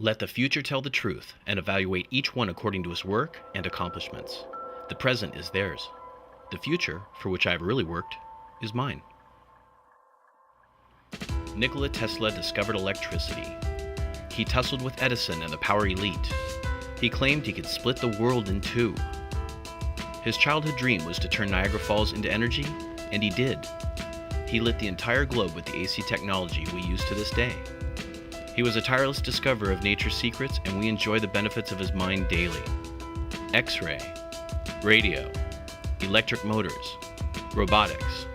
Let the future tell the truth and evaluate each one according to his work and accomplishments. The present is theirs. The future, for which I have really worked, is mine. Nikola Tesla discovered electricity. He tussled with Edison and the power elite. He claimed he could split the world in two. His childhood dream was to turn Niagara Falls into energy, and he did. He lit the entire globe with the AC technology we use to this day. He was a tireless discoverer of nature's secrets, and we enjoy the benefits of his mind daily. X-ray, radio, electric motors, robotics,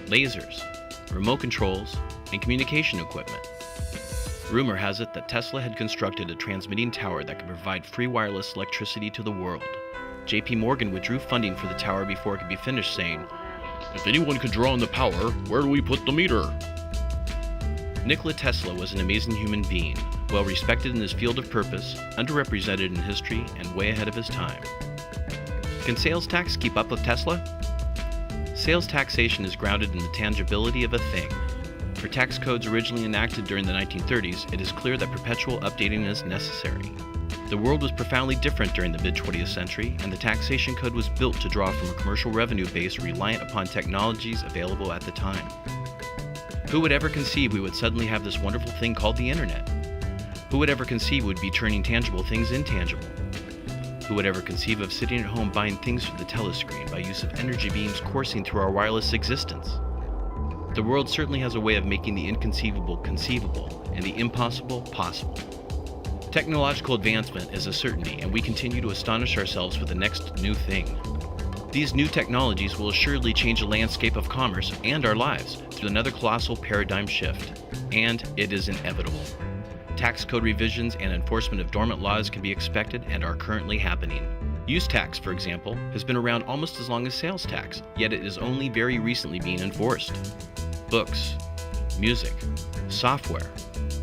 lasers, remote controls, and communication equipment. Rumor has it that Tesla had constructed a transmitting tower that could provide free wireless electricity to the world. JP Morgan withdrew funding for the tower before it could be finished, saying, "If anyone could draw on the power, where do we put the meter?" Nikola Tesla was an amazing human being, well respected in his field of purpose, underrepresented in history, and way ahead of his time. Can sales tax keep up with Tesla? Sales taxation is grounded in the tangibility of a thing. For tax codes originally enacted during the 1930s, it is clear that perpetual updating is necessary. The world was profoundly different during the mid-20th century, and the taxation code was built to draw from a commercial revenue base reliant upon technologies available at the time. Who would ever conceive we would suddenly have this wonderful thing called the internet? Who would ever conceive we would be turning tangible things intangible? Who would ever conceive of sitting at home buying things through the telescreen by use of energy beams coursing through our wireless existence? The world certainly has a way of making the inconceivable conceivable and the impossible possible. Technological advancement is a certainty, and we continue to astonish ourselves with the next new thing. These new technologies will assuredly change the landscape of commerce and our lives through another colossal paradigm shift, and it is inevitable. Tax code revisions and enforcement of dormant laws can be expected and are currently happening. Use tax, for example, has been around almost as long as sales tax, yet it is only very recently being enforced. Books, music, software,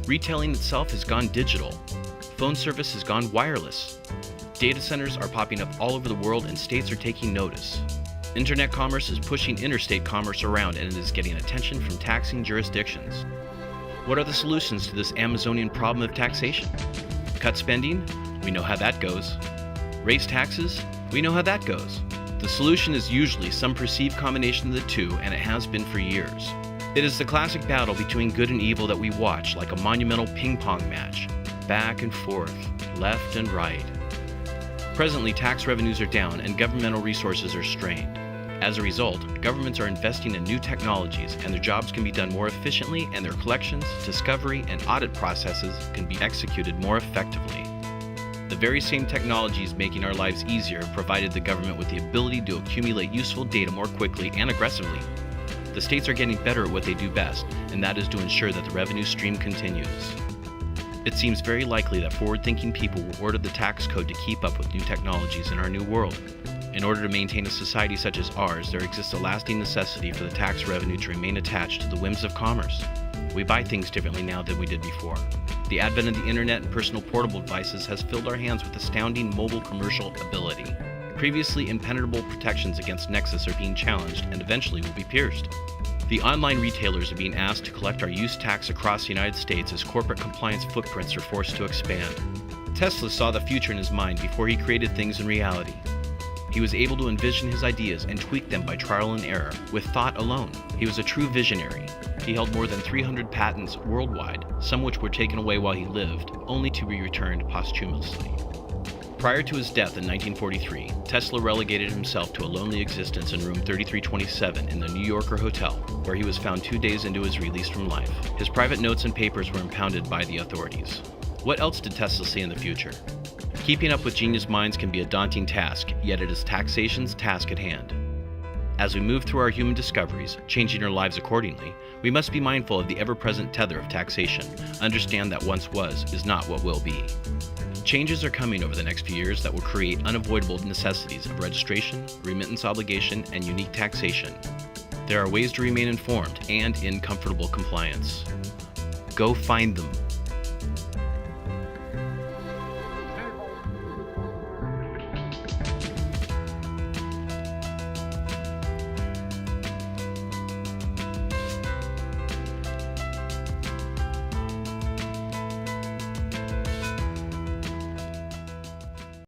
retailing itself has gone digital. Phone service has gone wireless. Data centers are popping up all over the world, and states are taking notice. Internet commerce is pushing interstate commerce around, and it is getting attention from taxing jurisdictions. What are the solutions to this Amazonian problem of taxation? Cut spending? We know how that goes. Raise taxes? We know how that goes. The solution is usually some perceived combination of the two, and it has been for years. It is the classic battle between good and evil that we watch like a monumental ping-pong match. Back and forth, left and right. Presently, tax revenues are down and governmental resources are strained. As a result, governments are investing in new technologies, and their jobs can be done more efficiently, and their collections, discovery, and audit processes can be executed more effectively. The very same technologies making our lives easier have provided the government with the ability to accumulate useful data more quickly and aggressively. The states are getting better at what they do best, and that is to ensure that the revenue stream continues. It seems very likely that forward-thinking people will order the tax code to keep up with new technologies in our new world. In order to maintain a society such as ours, there exists a lasting necessity for the tax revenue to remain attached to the whims of commerce. We buy things differently now than we did before. The advent of the internet and personal portable devices has filled our hands with astounding mobile commercial ability. Previously impenetrable protections against Nexus are being challenged and eventually will be pierced. The online retailers are being asked to collect our use tax across the United States as corporate compliance footprints are forced to expand. Tesla saw the future in his mind before he created things in reality. He was able to envision his ideas and tweak them by trial and error, with thought alone. He was a true visionary. He held more than 300 patents worldwide, some which were taken away while he lived, only to be returned posthumously. Prior to his death in 1943, Tesla relegated himself to a lonely existence in room 3327 in the New Yorker Hotel, where he was found 2 days into his release from life. His private notes and papers were impounded by the authorities. What else did Tesla see in the future? Keeping up with genius minds can be a daunting task, yet it is taxation's task at hand. As we move through our human discoveries, changing our lives accordingly, we must be mindful of the ever-present tether of taxation, understand that once was is not what will be. Changes are coming over the next few years that will create unavoidable necessities of registration, remittance obligation, and unique taxation. There are ways to remain informed and in comfortable compliance. Go find them.